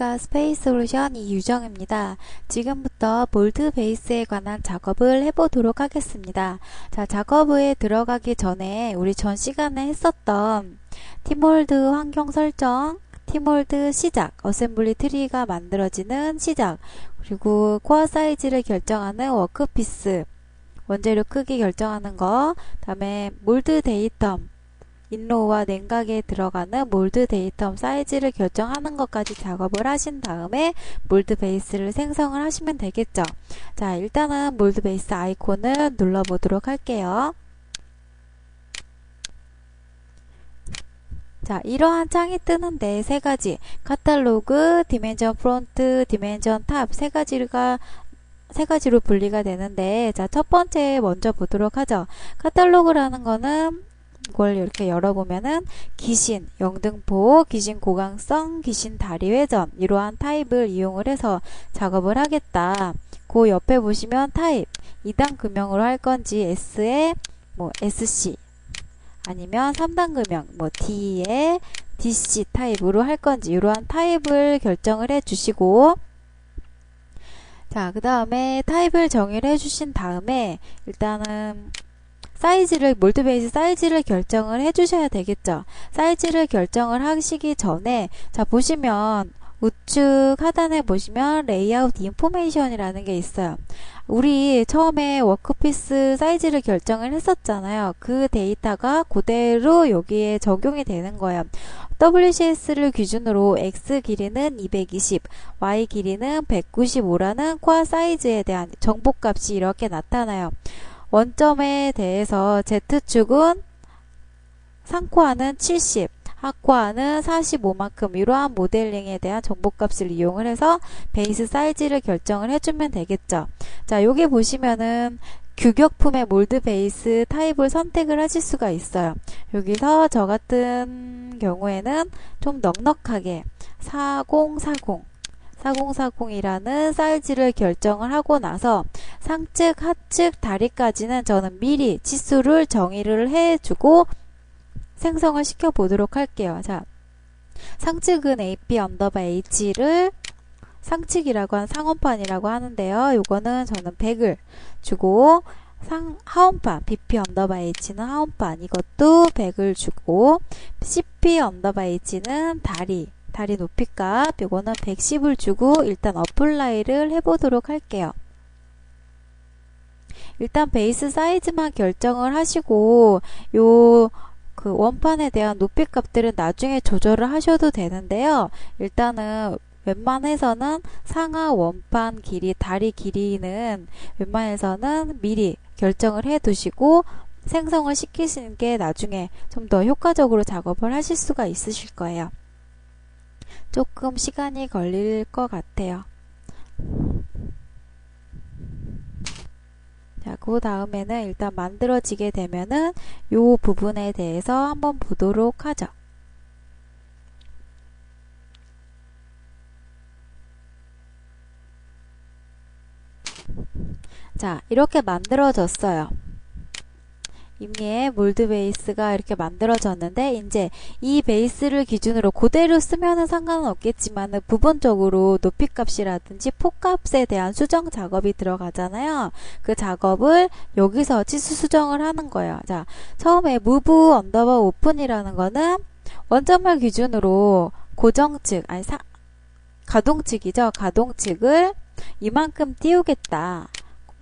안녕하십니까. 스페이스 솔루션 이유정입니다. 지금부터 몰드 베이스에 관한 작업을 해보도록 하겠습니다. 자, 작업에 들어가기 전에 우리 전 시간에 했었던 티몰드 환경 설정, 티몰드 시작, 어셈블리 트리가 만들어지는 시작, 그리고 코어 사이즈를 결정하는 워크피스, 원재료 크기 결정하는 거, 다음에 몰드 데이텀, 인로우와 냉각에 들어가는 몰드 데이텀 사이즈를 결정하는 것까지 작업을 하신 다음에 몰드 베이스를 생성을 하시면 되겠죠. 자, 일단은 몰드 베이스 아이콘을 눌러보도록 할게요. 자, 이러한 창이 뜨는데 세 가지, 카탈로그, 디멘전 프론트, 디멘전 탑 세 가지로 분리가 되는데, 자, 첫 번째 먼저 보도록 하죠. 카탈로그라는 거는 이걸 이렇게 열어보면은 귀신, 영등포, 귀신 고강성, 귀신 다리 회전 이러한 타입을 이용을 해서 작업을 하겠다. 그 옆에 보시면 타입 2단 금형으로 할 건지 S에 뭐 SC 아니면 3단 금형 뭐 D에 DC 타입으로 할 건지 이러한 타입을 결정을 해 주시고, 자, 그 다음에 타입을 정의를 해 주신 다음에 일단은 사이즈를, 몰드 베이스 사이즈를 결정을 해주셔야 되겠죠. 사이즈를 결정을 하시기 전에, 자, 보시면 우측 하단에 보시면 레이아웃 인포메이션이라는 게 있어요. 우리 처음에 워크피스 사이즈를 결정을 했었잖아요. 그 데이터가 그대로 여기에 적용이 되는 거예요. WCS를 기준으로 X 길이는 220, Y 길이는 195라는 코어 사이즈에 대한 정보값이 이렇게 나타나요. 원점에 대해서 Z축은 상코어는 70, 하코어는 45만큼 이러한 모델링에 대한 정보값을 이용을 해서 베이스 사이즈를 결정을 해주면 되겠죠. 자, 여기 보시면은 규격품의 몰드 베이스 타입을 선택을 하실 수가 있어요. 여기서 저 같은 경우에는 좀 넉넉하게 4040이라는 사이즈를 결정을 하고 나서 상측, 하측, 다리까지는 저는 미리 치수를 정의를 해주고 생성을 시켜 보도록 할게요. 자, 상측은 AP 언더바 H를 상측이라고 한 상원판이라고 하는데요. 요거는 저는 100을 주고, 하원판 BP 언더바 H는 하원판 이것도 100을 주고, CP 언더바 H는 다리 높이값 요거는 110을 주고 일단 어플라이를 해보도록 할게요. 일단 베이스 사이즈만 결정을 하시고 그 원판에 대한 높이 값들은 나중에 조절을 하셔도 되는데요. 일단은 웬만해서는 상하 원판 길이, 다리 길이는 웬만해서는 미리 결정을 해 두시고 생성을 시키시는 게 나중에 좀 더 효과적으로 작업을 하실 수가 있으실 거예요. 조금 시간이 걸릴 것 같아요. 자, 그 다음에는 일단 만들어지게 되면은 요 부분에 대해서 한번 보도록 하죠. 자, 이렇게 만들어졌어요. 이미의 몰드 베이스가 이렇게 만들어졌는데, 이제 이 베이스를 기준으로 그대로 쓰면은 상관은 없겠지만 부분적으로 높이 값이라든지 폭값에 대한 수정 작업이 들어가잖아요. 그 작업을 여기서 치수 수정을 하는 거예요. 자, 처음에 move 언더바 오픈이라는 거는 원점을 기준으로 고정측, 가동측이죠. 가동측을 이만큼 띄우겠다.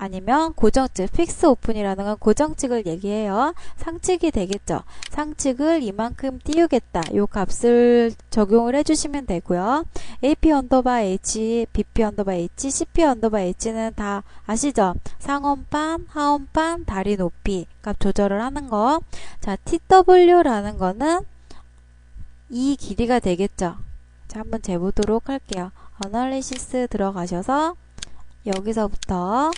아니면 고정측, 픽스 오픈이라는 건 고정측을 얘기해요. 상측이 되겠죠. 상측을 이만큼 띄우겠다. 요 값을 적용을 해주시면 되고요. AP 언더바 H, BP 언더바 H, CP 언더바 H는 다 아시죠? 상원판, 하원판, 다리 높이 값 조절을 하는 거. 자, TW라는 거는 이 길이가 되겠죠. 자, 한번 재보도록 할게요. 어널리시스 들어가셔서 여기서부터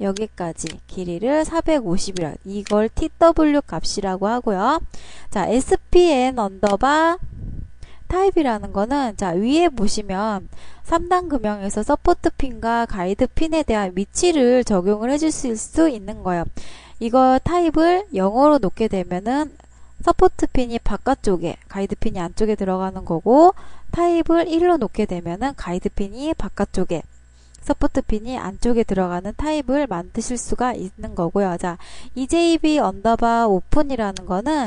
여기까지 길이를 450이라 이걸 TW 값이라고 하고요. 자, SPN 언더바 타입이라는 거는, 자, 위에 보시면 3단 금형에서 서포트 핀과 가이드 핀에 대한 위치를 적용을 해줄 수 있는 거예요. 이거 타입을 0으로 놓게 되면은 서포트 핀이 바깥쪽에, 가이드 핀이 안쪽에 들어가는 거고, 타입을 1로 놓게 되면은 가이드 핀이 바깥쪽에, 서포트 핀이 안쪽에 들어가는 타입을 만드실 수가 있는 거고요. 자, EJB 언더바 오픈이라는 거는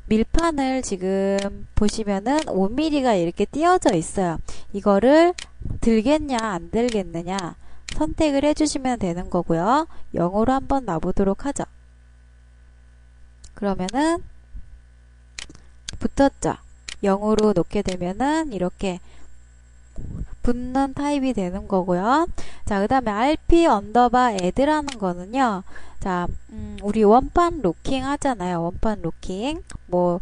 밀판을 지금 보시면은 5mm가 이렇게 띄어져 있어요. 이거를 들겠냐 안 들겠느냐 선택을 해주시면 되는 거고요. 0으로 한번 놔보도록 하죠. 그러면은 붙었죠. 0으로 놓게 되면은 이렇게 붙는 타입이 되는 거고요. 자, 그 다음에 RP 언더바 add라는 거는요. 자, 우리 원판 로킹 하잖아요. 원판 로킹. 뭐,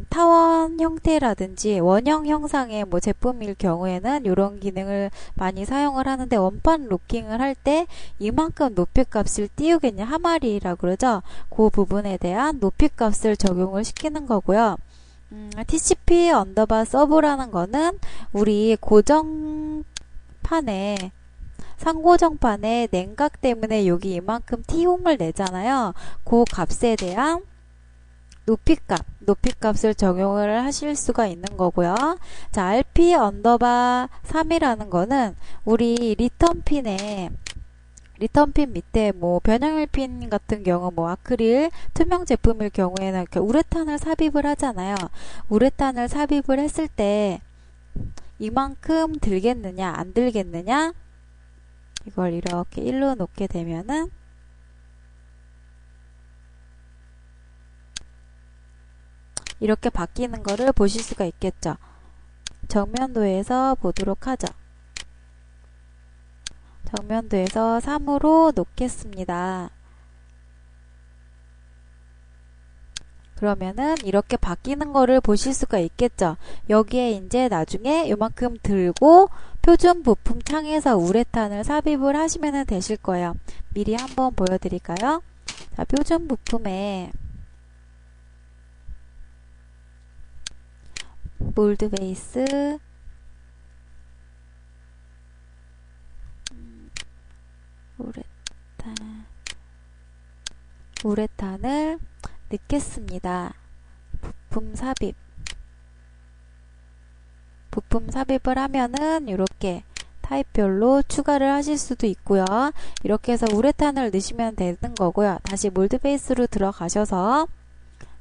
타원 형태라든지 원형 형상의 뭐 제품일 경우에는 이런 기능을 많이 사용을 하는데, 원판 로킹을 할 때 이만큼 높이 값을 띄우겠냐 하마리라고 그러죠. 그 부분에 대한 높이 값을 적용을 시키는 거고요. TCP 언더바 서브라는 거는 우리 고정판에, 상고정판에 냉각 때문에 여기 이만큼 T홈을 내잖아요. 그 값에 대한 높이값을 적용을 하실 수가 있는 거고요. 자, RP 언더바 3이라는 거는 우리 리턴핀 밑에 뭐 변형일 핀 같은 경우 뭐 아크릴 투명 제품일 경우에는 이렇게 우레탄을 삽입을 하잖아요. 우레탄을 삽입을 했을 때 이만큼 들겠느냐 안 들겠느냐 이걸 이렇게 1로 놓게 되면은 이렇게 바뀌는 거를 보실 수가 있겠죠. 정면도에서 보도록 하죠. 정면도에서 3으로 놓겠습니다. 그러면은 이렇게 바뀌는 거를 보실 수가 있겠죠. 여기에 이제 나중에 요만큼 들고 표준 부품 창에서 우레탄을 삽입을 하시면 되실 거예요. 미리 한번 보여드릴까요? 자, 표준 부품에 몰드 베이스, 우레탄을 넣겠습니다. 부품 삽입을 하면은 이렇게 타입별로 추가를 하실 수도 있고요. 이렇게 해서 우레탄을 넣으시면 되는 거고요. 다시 몰드 베이스로 들어가셔서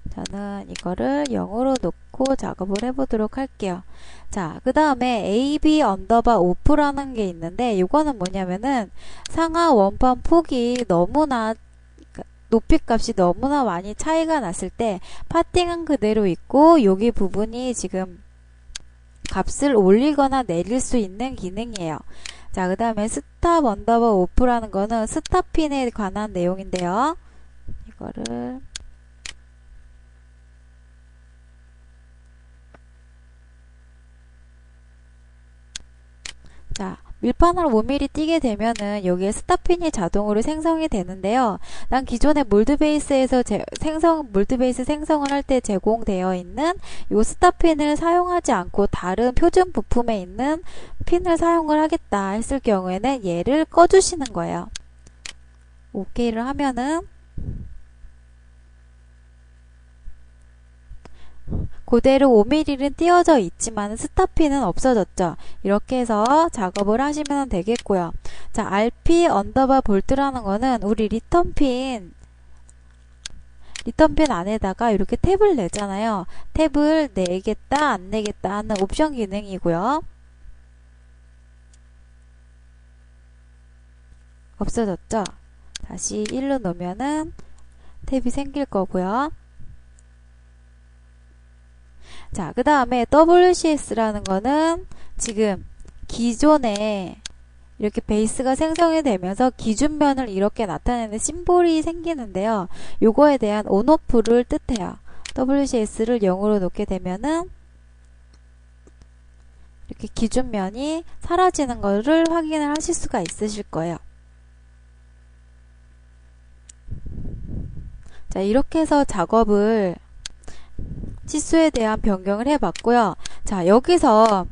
저는 이거를 0으로 놓고 작업을 해보도록 할게요. 자, 그 다음에 AB 언더바 오프라는 게 있는데 이거는 뭐냐면은 상하 원판 폭이 너무나 높이 값이 너무나 많이 차이가 났을 때 파팅은 그대로 있고 여기 부분이 지금 값을 올리거나 내릴 수 있는 기능이에요. 자, 그 다음에 스탑 언더바 오프라는 거는 스탑 핀에 관한 내용인데요. 이거를 자, 밀판으로 5mm 띄게 되면은 여기에 스탑핀이 자동으로 생성이 되는데요. 난 기존의 몰드베이스에서 몰드베이스 생성을 할 때 제공되어 있는 이 스탑핀을 사용하지 않고 다른 표준 부품에 있는 핀을 사용을 하겠다 했을 경우에는 얘를 꺼주시는 거예요. OK를 하면은 그대로 5mm는 띄워져 있지만 스탑핀은 없어졌죠. 이렇게 해서 작업을 하시면 되겠고요. 자, RP 언더바 볼트라는 거는 우리 리턴핀 안에다가 이렇게 탭을 내잖아요. 탭을 내겠다 안 내겠다 하는 옵션 기능이고요. 없어졌죠. 다시 1로 놓으면은 탭이 생길 거고요. 자, 그 다음에 WCS라는 거는 지금 기존에 이렇게 베이스가 생성이 되면서 기준면을 이렇게 나타내는 심볼이 생기는데요. 요거에 대한 온오프를 뜻해요. WCS를 0으로 놓게 되면은 이렇게 기준면이 사라지는 것을 확인을 하실 수가 있으실 거예요. 자, 이렇게 해서 작업을 치수에 대한 변경을 해봤고요. 자, 여기서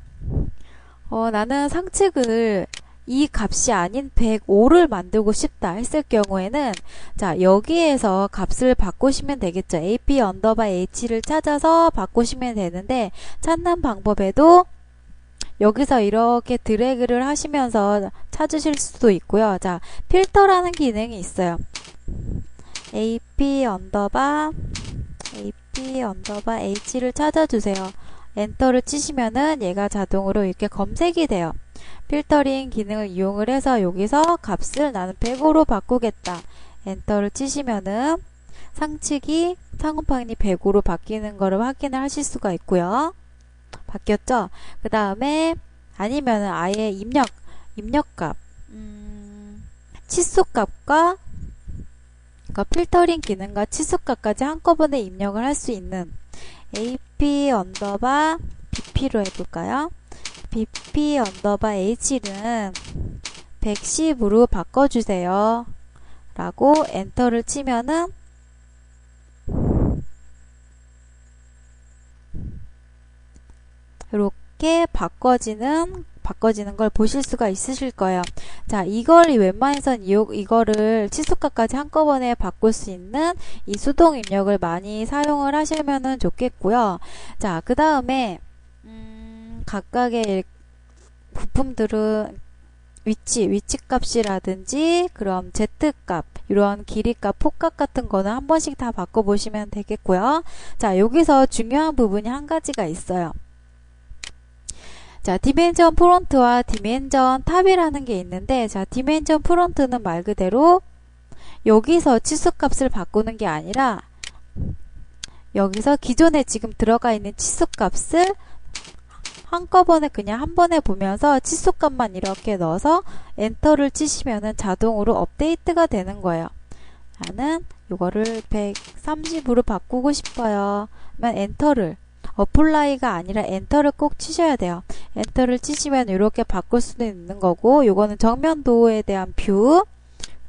나는 상측을 이 값이 아닌 105를 만들고 싶다 했을 경우에는 자, 여기에서 값을 바꾸시면 되겠죠. ap 언더바 h를 찾아서 바꾸시면 되는데 찾는 방법에도 여기서 이렇게 드래그를 하시면서 찾으실 수도 있고요. 자, 필터라는 기능이 있어요. ap 언더바 h를 찾아주세요. 엔터를 치시면은 얘가 자동으로 이렇게 검색이 돼요. 필터링 기능을 이용을 해서 여기서 값을 나는 105로 바꾸겠다. 엔터를 치시면은 상측이 상호판이 105로 바뀌는 거를 확인을 하실 수가 있고요. 바뀌었죠? 그 다음에 아니면은 아예 입력값 치수값과 그러니까 필터링 기능과 치수값까지 한꺼번에 입력을 할 수 있는 ap 언더바 bp로 해볼까요? bp 언더바 h는 110으로 바꿔주세요. 라고 엔터를 치면은 이렇게 바꿔지는 걸 보실 수가 있으실 거예요. 자, 이걸 웬만해선 이거를 치수값까지 한꺼번에 바꿀 수 있는 이 수동 입력을 많이 사용을 하시면 좋겠고요. 자, 그 다음에 각각의 부품들은 위치 값이라든지 그럼 z값 이런 길이값 폭값 같은 거는 한 번씩 다 바꿔보시면 되겠고요. 자, 여기서 중요한 부분이 한 가지가 있어요. 자, 디멘전 프론트와 디멘전 탑이라는 게 있는데, 자, 디멘전 프론트는 말 그대로 여기서 치수값을 바꾸는 게 아니라 여기서 기존에 지금 들어가 있는 치수값을 한꺼번에 그냥 한 번에 보면서 치수값만 이렇게 넣어서 엔터를 치시면은 자동으로 업데이트가 되는 거예요. 나는 이거를 130으로 바꾸고 싶어요. 그러면 엔터를 어플라이가 아니라 엔터를 꼭 치셔야 돼요. 엔터를 치시면 이렇게 바꿀 수도 있는 거고, 요거는 정면도에 대한 뷰,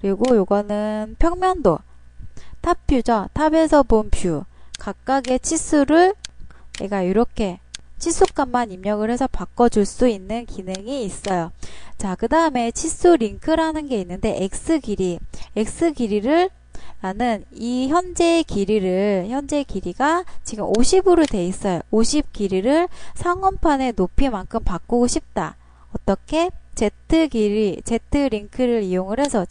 그리고 요거는 평면도 탑뷰죠. 탑에서 본 뷰, 각각의 치수를 내가 이렇게 치수값만 입력을 해서 바꿔줄 수 있는 기능이 있어요. 자, 그 다음에 치수 링크라는 게 있는데 x 길이를 나는 이 현재 길이가 지금 50으로 돼 있어요. 50 길이를 상원판의 높이만큼 바꾸고 싶다. 어떻게? Z 링크를 이용을 해서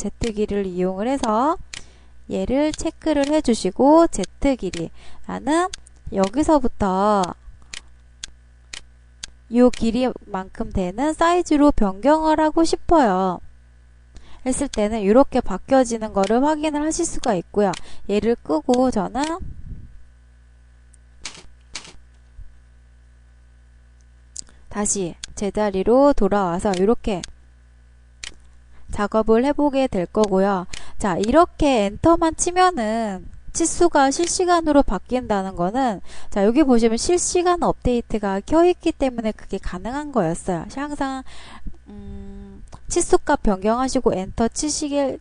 얘를 체크를 해주시고 Z 길이 나는 여기서부터 요 길이만큼 되는 사이즈로 변경을 하고 싶어요. 했을 때는 이렇게 바뀌어지는 거를 확인을 하실 수가 있고요. 얘를 끄고 저는 다시 제자리로 돌아와서 이렇게 작업을 해보게 될 거고요. 자, 이렇게 엔터만 치면은 치수가 실시간으로 바뀐다는 거는, 자, 여기 보시면 실시간 업데이트가 켜있기 때문에 그게 가능한 거였어요. 항상 치수값 변경하시고 엔터 치실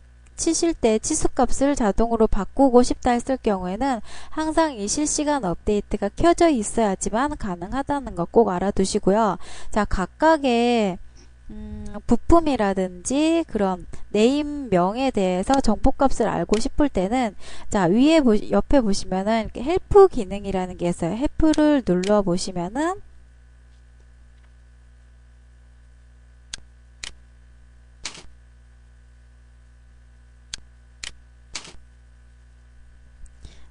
때 치수값을 자동으로 바꾸고 싶다 했을 경우에는 항상 이 실시간 업데이트가 켜져 있어야지만 가능하다는 거 꼭 알아두시고요. 자, 각각의 부품이라든지 그런 네임명에 대해서 정보값을 알고 싶을 때는, 자, 옆에 보시면은 이렇게 헬프 기능이라는 게 있어요. 헬프를 눌러 보시면은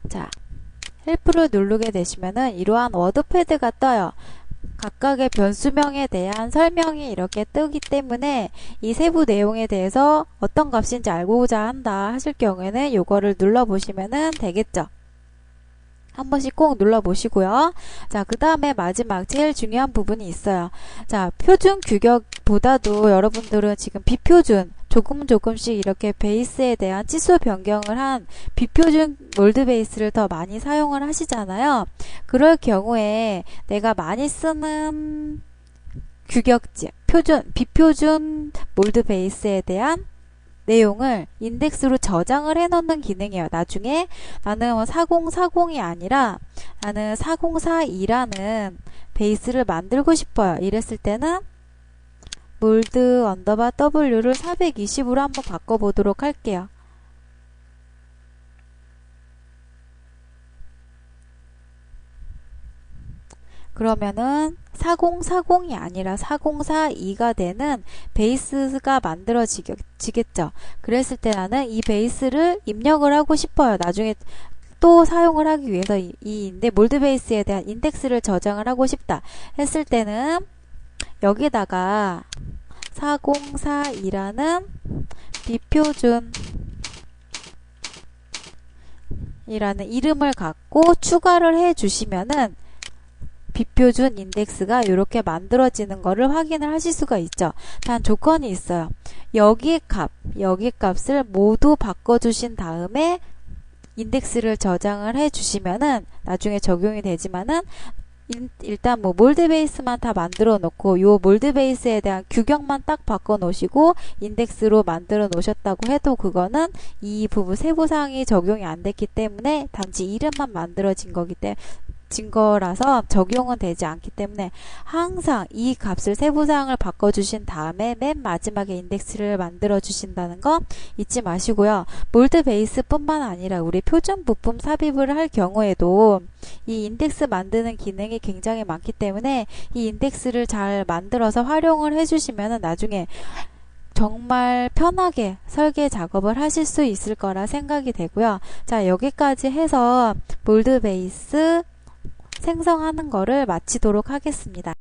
자, 헬프를 누르게 되시면은 이러한 워드패드가 떠요. 각각의 변수명에 대한 설명이 이렇게 뜨기 때문에 이 세부 내용에 대해서 어떤 값인지 알고자 한다 하실 경우에는 요거를 눌러 보시면은 되겠죠. 한 번씩 꼭 눌러 보시고요. 자, 그 다음에 마지막 제일 중요한 부분이 있어요. 자, 표준 규격보다도 여러분들은 지금 비표준 조금씩 이렇게 베이스에 대한 치수 변경을 한 비표준 몰드 베이스를 더 많이 사용을 하시잖아요. 그럴 경우에 내가 많이 쓰는 규격지, 비표준 몰드 베이스에 대한 내용을 인덱스로 저장을 해 놓는 기능이에요. 나중에 나는 4040이 아니라 나는 4042라는 베이스를 만들고 싶어요. 이랬을 때는 몰드 언더바 W를 420으로 한번 바꿔보도록 할게요. 그러면은 4040이 아니라 4042가 되는 베이스가 만들어지겠죠. 그랬을 때 나는 이 베이스를 입력을 하고 싶어요. 나중에 또 사용을 하기 위해서 몰드 베이스에 대한 인덱스를 저장을 하고 싶다 했을 때는 여기다가 4042라는 비표준 이라는 이름을 갖고 추가를 해 주시면은 비표준 인덱스가 이렇게 만들어지는 거를 확인을 하실 수가 있죠. 단 조건이 있어요. 여기 값을 모두 바꿔주신 다음에 인덱스를 저장을 해 주시면은 나중에 적용이 되지만은 일단 뭐 몰드 베이스만 다 만들어 놓고 요 몰드 베이스에 대한 규격만 딱 바꿔 놓으시고 인덱스로 만들어 놓으셨다고 해도 그거는 이 부분 세부사항이 적용이 안 됐기 때문에 단지 이름만 만들어진 거라서 적용은 되지 않기 때문에 항상 이 값을 세부사항을 바꿔주신 다음에 맨 마지막에 인덱스를 만들어 주신다는 거 잊지 마시고요. 몰드 베이스 뿐만 아니라 우리 표준 부품 삽입을 할 경우에도 이 인덱스 만드는 기능이 굉장히 많기 때문에 이 인덱스를 잘 만들어서 활용을 해주시면 나중에 정말 편하게 설계 작업을 하실 수 있을 거라 생각이 되고요. 자, 여기까지 해서 몰드 베이스 생성하는 거를 마치도록 하겠습니다.